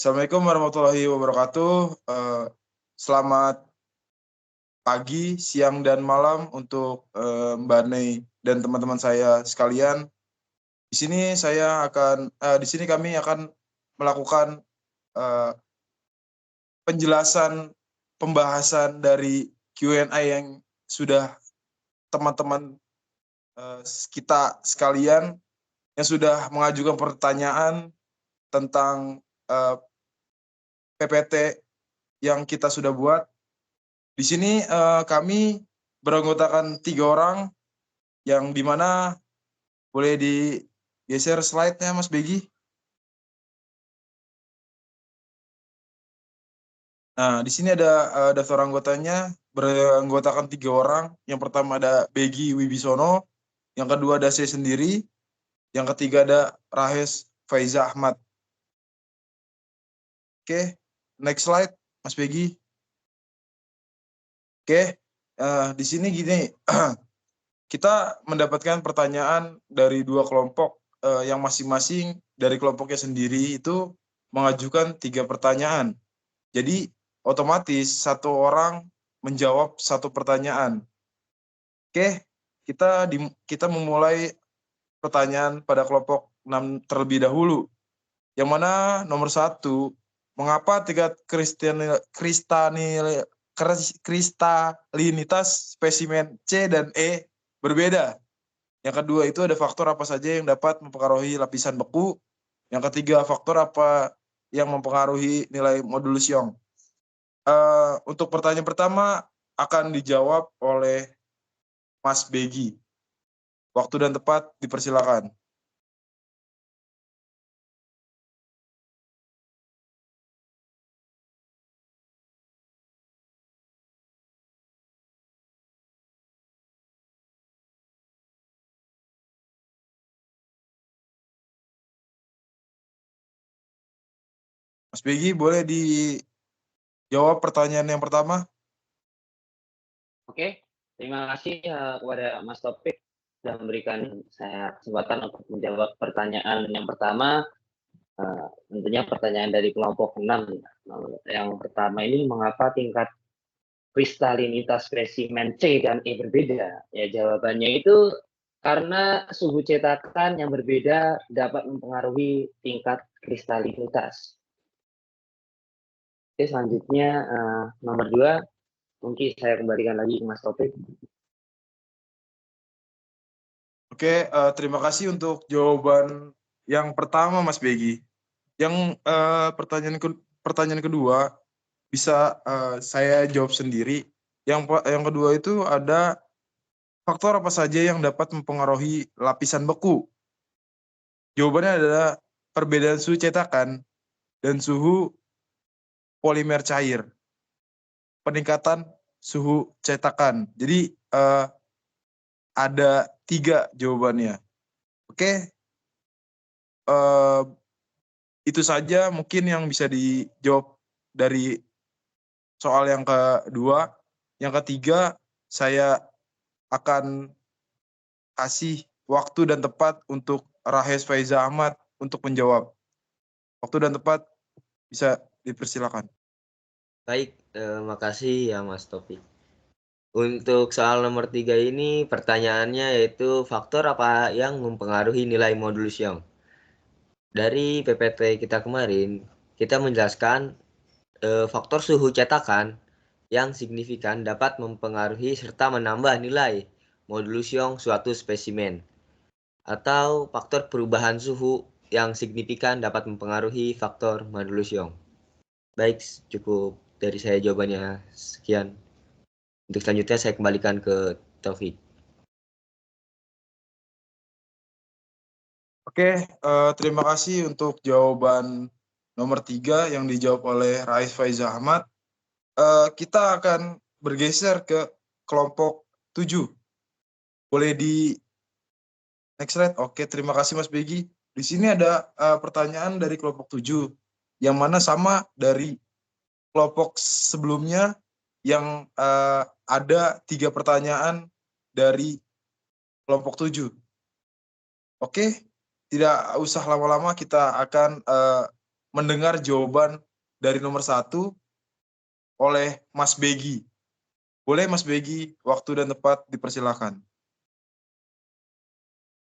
Assalamualaikum warahmatullahi wabarakatuh. Selamat pagi, siang, dan malam untuk Mbak Nei dan teman-teman saya sekalian. Di sini kami akan melakukan eh, penjelasan pembahasan dari Q&A yang sudah teman-teman kita sekalian yang sudah mengajukan pertanyaan tentang PPT yang kita sudah buat. Di sini kami beranggotakan 3 orang, yang dimana boleh digeser slide-nya, Mas Begi. Nah, di sini ada daftar anggotanya, beranggotakan 3 orang. Yang pertama ada Begi Wibisono, yang kedua ada saya sendiri, yang ketiga ada Rahes Faiza Ahmad. Oke, next slide, Mas Begi. Oke, di sini gini, kita mendapatkan pertanyaan dari 2 kelompok yang masing-masing dari kelompoknya sendiri itu mengajukan 3 pertanyaan. Jadi otomatis 1 orang menjawab 1 pertanyaan. Oke, kita memulai pertanyaan pada kelompok 6 terlebih dahulu. Yang mana nomor 1, mengapa tingkat kristalinitas spesimen C dan E berbeda? Yang kedua itu ada faktor apa saja yang dapat mempengaruhi lapisan beku. Yang ketiga, faktor apa yang mempengaruhi nilai modulus Young. Untuk pertanyaan pertama akan dijawab oleh Mas Begi. Waktu dan tempat dipersilakan. Mas Begi, boleh dijawab pertanyaan yang pertama? Oke, terima kasih kepada Mas Topik sudah memberikan saya kesempatan untuk menjawab pertanyaan yang pertama. Tentunya pertanyaan dari kelompok 6. Yang pertama ini, mengapa tingkat kristalinitas spesimen C dan E berbeda? Ya, jawabannya itu karena suhu cetakan yang berbeda dapat mempengaruhi tingkat kristalinitas. Oke, selanjutnya nomor 2, mungkin saya kembalikan lagi ke Mas Topik. Oke, terima kasih untuk jawaban yang pertama, Mas Begi. Yang pertanyaan kedua bisa saya jawab sendiri. Yang kedua itu ada faktor apa saja yang dapat mempengaruhi lapisan beku? Jawabannya adalah perbedaan suhu cetakan dan suhu polimer cair. Peningkatan suhu cetakan. Jadi ada 3 jawabannya. Oke, itu saja mungkin yang bisa dijawab dari soal yang kedua. Yang ketiga, saya akan kasih waktu dan tempat untuk Rahes Faiza Ahmad untuk menjawab. Waktu dan tempat bisa dipersilakan. Baik, makasih ya Mas Topik. Untuk soal nomor 3 ini pertanyaannya yaitu faktor apa yang mempengaruhi nilai modulus Young. Dari PPT kita kemarin, kita menjelaskan faktor suhu cetakan yang signifikan dapat mempengaruhi serta menambah nilai modulus Young suatu spesimen. Atau faktor perubahan suhu yang signifikan dapat mempengaruhi faktor modulus Young. Baik, cukup dari saya jawabannya. Sekian. Untuk selanjutnya saya kembalikan ke Taufik. Oke, terima kasih untuk jawaban nomor 3 yang dijawab oleh Rahes Faiza Ahmad. Kita akan bergeser ke kelompok 7. Boleh di next slide? Oke, terima kasih Mas Begi. Di sini ada pertanyaan dari kelompok 7, yang mana sama dari kelompok sebelumnya yang ada 3 pertanyaan dari kelompok 7. Oke, tidak usah lama-lama, kita akan mendengar jawaban dari nomor 1 oleh Mas Begi. Boleh Mas Begi, waktu dan tempat dipersilakan.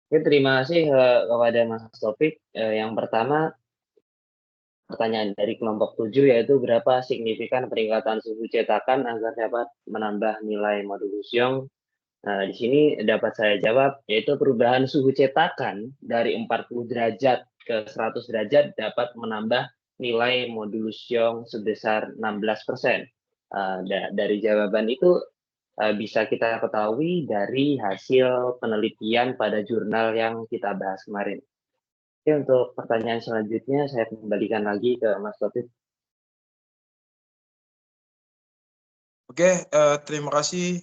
Oke, terima kasih kepada Mas Topik. Yang pertama, pertanyaan dari kelompok 7 yaitu berapa signifikan peningkatan suhu cetakan agar dapat menambah nilai modulus Young. Nah, di sini dapat saya jawab, yaitu perubahan suhu cetakan dari 40 derajat ke 100 derajat dapat menambah nilai modulus Young sebesar 16%. Dari jawaban itu bisa kita ketahui dari hasil penelitian pada jurnal yang kita bahas kemarin. Oke, untuk pertanyaan selanjutnya saya kembalikan lagi ke Mas Taufik. Oke, terima kasih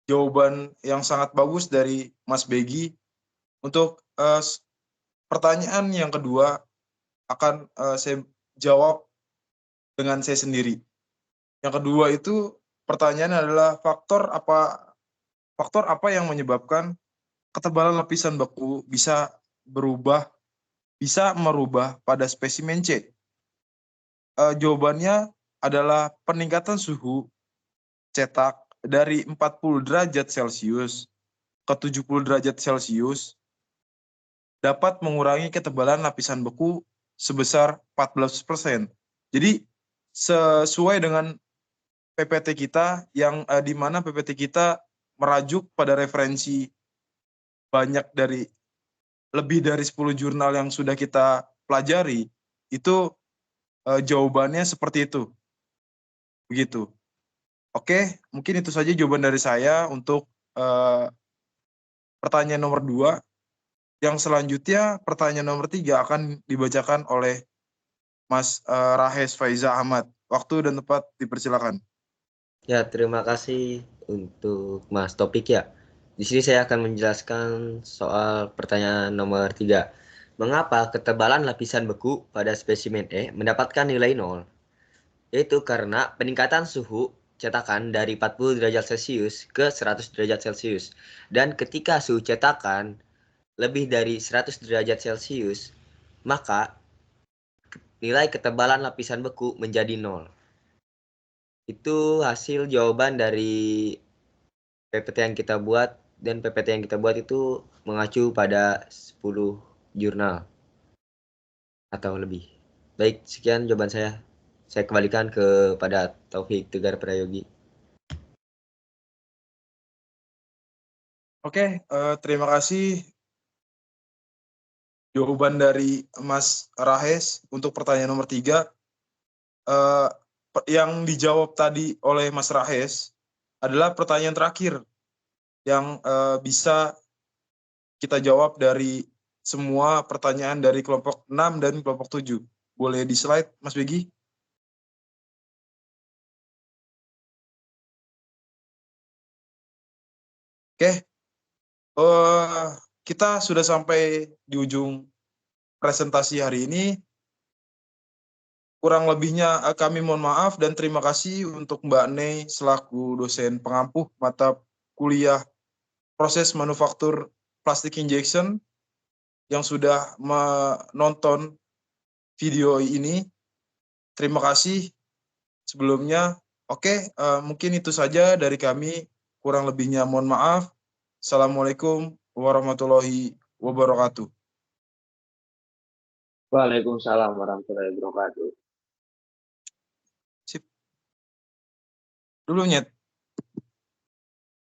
jawaban yang sangat bagus dari Mas Begi. Untuk pertanyaan yang kedua akan saya jawab dengan saya sendiri. Yang kedua itu pertanyaan adalah faktor apa yang menyebabkan ketebalan lapisan beku bisa merubah pada spesimen C. Jawabannya adalah peningkatan suhu cetak dari 40 derajat Celcius ke 70 derajat Celcius dapat mengurangi ketebalan lapisan beku sebesar 14%. Jadi sesuai dengan PPT kita yang di mana PPT kita merajuk pada referensi lebih dari 10 jurnal yang sudah kita pelajari, itu jawabannya seperti itu. Begitu. Oke, mungkin itu saja jawaban dari saya untuk pertanyaan nomor 2. Yang selanjutnya, pertanyaan nomor 3 akan dibacakan oleh Mas Rahes Faiza Ahmad. Waktu dan tempat dipersilakan. Ya, terima kasih untuk Mas Topik ya. Di sini saya akan menjelaskan soal pertanyaan nomor 3. Mengapa ketebalan lapisan beku pada spesimen E mendapatkan nilai 0? Yaitu karena peningkatan suhu cetakan dari 40 derajat Celcius ke 100 derajat Celcius. Dan ketika suhu cetakan lebih dari 100 derajat Celcius, maka nilai ketebalan lapisan beku menjadi 0. Itu hasil jawaban dari PPT yang kita buat, dan PPT yang kita buat itu mengacu pada 10 jurnal atau lebih. Baik, sekian jawaban saya. Saya kembalikan kepada Taufik Tegar Prayogi. Oke, terima kasih jawaban dari Mas Rahes untuk pertanyaan nomor 3. Yang dijawab tadi oleh Mas Rahes adalah pertanyaan terakhir yang bisa kita jawab dari semua pertanyaan dari kelompok 6 dan kelompok 7. Boleh di slide, Mas Begi? Oke, kita sudah sampai di ujung presentasi hari ini. Kurang lebihnya kami mohon maaf dan terima kasih untuk Mbak Nei selaku dosen pengampu mata kuliah proses manufaktur plastik injection yang sudah menonton video ini. Terima kasih sebelumnya. Oke, mungkin itu saja dari kami. Kurang lebihnya mohon maaf. Assalamualaikum warahmatullahi wabarakatuh. Waalaikumsalam warahmatullahi wabarakatuh. Sip. Dulu Nyet.